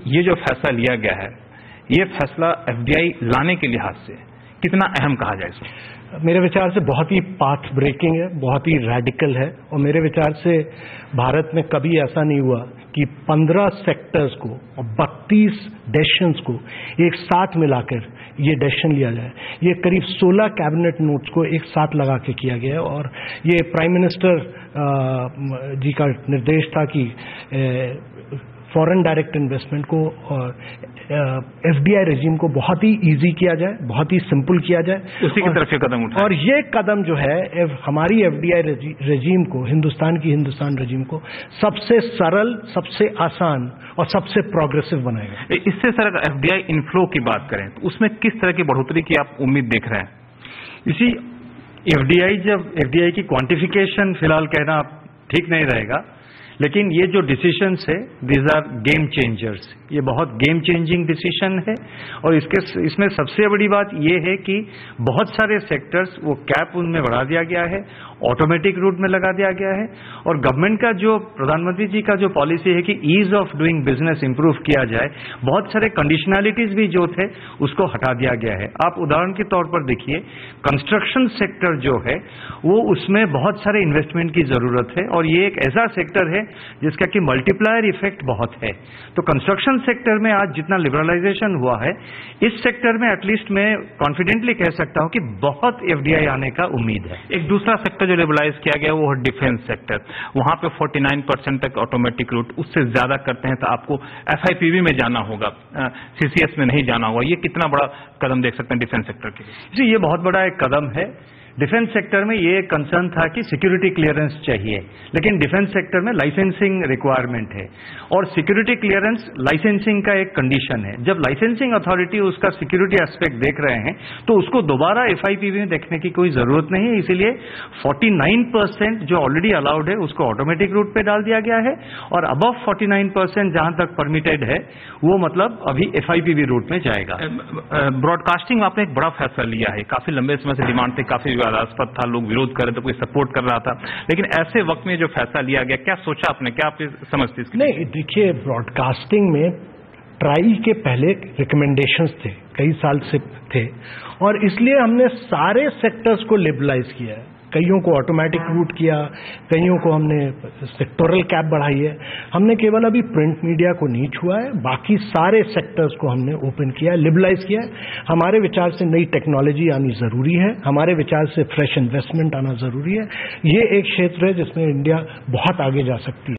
ये जो फैसला लिया गया है, ये फैसला एफडीआई लाने के लिहाज से कितना अहम कहा जाए इसको? मेरे विचार से बहुत ही पाथ ब्रेकिंग है, बहुत ही रेडिकल है। और मेरे विचार से भारत में कभी ऐसा नहीं हुआ कि 15 सेक्टर्स को और 32 डिसीजंस को एक साथ मिलाकर ये डिसीजन लिया जाए। ये करीब 16 कैबिनेट नोट्स को एक साथ लगा के किया गया है। और ये प्राइम मिनिस्टर जी का निर्देश था कि फॉरेन डायरेक्ट इन्वेस्टमेंट को और एफडीआई रेजिम को बहुत ही इजी किया जाए, बहुत ही सिंपल किया जाए, उसी की तरफ से कदम उठाए। और ये कदम जो है हमारी एफडीआई रेजिम को, हिंदुस्तान रेजिम को सबसे सरल, सबसे आसान और सबसे प्रोग्रेसिव बनाएगा। इससे सर अगर एफडीआई इनफ्लो की बात करें तो उसमें किस तरह की बढ़ोतरी की आप उम्मीद देख रहे हैं? इसी एफडीआई की क्वांटिफिकेशन फिलहाल कहना ठीक नहीं रहेगा, लेकिन ये जो डिसीजंस है दीज आर गेम चेंजर्स। ये बहुत गेम चेंजिंग डिसीजन है। और इसमें सबसे बड़ी बात ये है कि बहुत सारे सेक्टर्स वो कैप उनमें बढ़ा दिया गया है, ऑटोमेटिक रूट में लगा दिया गया है। और गवर्नमेंट का जो प्रधानमंत्री जी का जो पॉलिसी है कि ease of doing business improve किया जाए, बहुत सारे कंडीशनैलिटीज भी जो थे उसको हटा दिया गया है। आप उदाहरण के तौर पर देखिए, कंस्ट्रक्शन सेक्टर जो है वो उसमें बहुत सारे इन्वेस्टमेंट की जरूरत है और ये एक ऐसा सेक्टर है जिसका कि मल्टीप्लायर इफेक्ट बहुत है। तो कंस्ट्रक्शन सेक्टर में आज जितना लिबरलाइजेशन हुआ है, इस सेक्टर में एटलीस्ट मैं कॉन्फिडेंटली कह सकता हूं कि बहुत एफडीआई आने का उम्मीद है। एक दूसरा सेक्टर जो लिबरलाइज किया गया वो है डिफेंस सेक्टर। वहां पे 49% तक ऑटोमेटिक रूट, उससे ज्यादा करते हैं तो आपको एफआईपीवी में जाना होगा, सीसीएस में नहीं जाना होगा। ये कितना बड़ा कदम देख सकते हैं डिफेंस सेक्टर के लिए? जी, ये बहुत बड़ा एक कदम है। डिफेंस सेक्टर में ये कंसर्न था कि सिक्योरिटी क्लियरेंस चाहिए, लेकिन डिफेंस सेक्टर में लाइसेंसिंग रिक्वायरमेंट है और सिक्योरिटी क्लियरेंस लाइसेंसिंग का एक कंडीशन है। जब लाइसेंसिंग अथॉरिटी उसका सिक्योरिटी एस्पेक्ट देख रहे हैं तो उसको दोबारा एफआईपीवी में देखने की कोई जरूरत नहीं है। इसीलिए 49% जो ऑलरेडी अलाउड है उसको ऑटोमेटिक रूट पे डाल दिया गया है और अबव 49% जहां तक परमिटेड है वो मतलब अभी एफआईपीवी रूट में जाएगा। ब्रॉडकास्टिंग में आपने एक बड़ा फैसला लिया है, काफी लंबे समय से डिमांड थी, काफी विवादास्पद था, लोग विरोध कर रहे थे, कोई सपोर्ट कर रहा था, लेकिन ऐसे वक्त में जो फैसला लिया गया, क्या सोचा आपने, क्या आप समझते हैं? नहीं, देखिए, ब्रॉडकास्टिंग में ट्राई के पहले रिकमेंडेशंस थे, कई साल से थे, और इसलिए हमने सारे सेक्टर्स को लिबरलाइज किया है। कईयों को ऑटोमेटिक रूट किया, कईयों को हमने सेक्टोरल कैप बढ़ाई है। हमने केवल अभी प्रिंट मीडिया को नहीं छुआ है, बाकी सारे सेक्टर्स को हमने ओपन किया, लिबरलाइज किया है। हमारे विचार से नई टेक्नोलॉजी आनी जरूरी है, हमारे विचार से फ्रेश इन्वेस्टमेंट आना जरूरी है। ये एक क्षेत्र है जिसमें इंडिया बहुत आगे जा सकती है।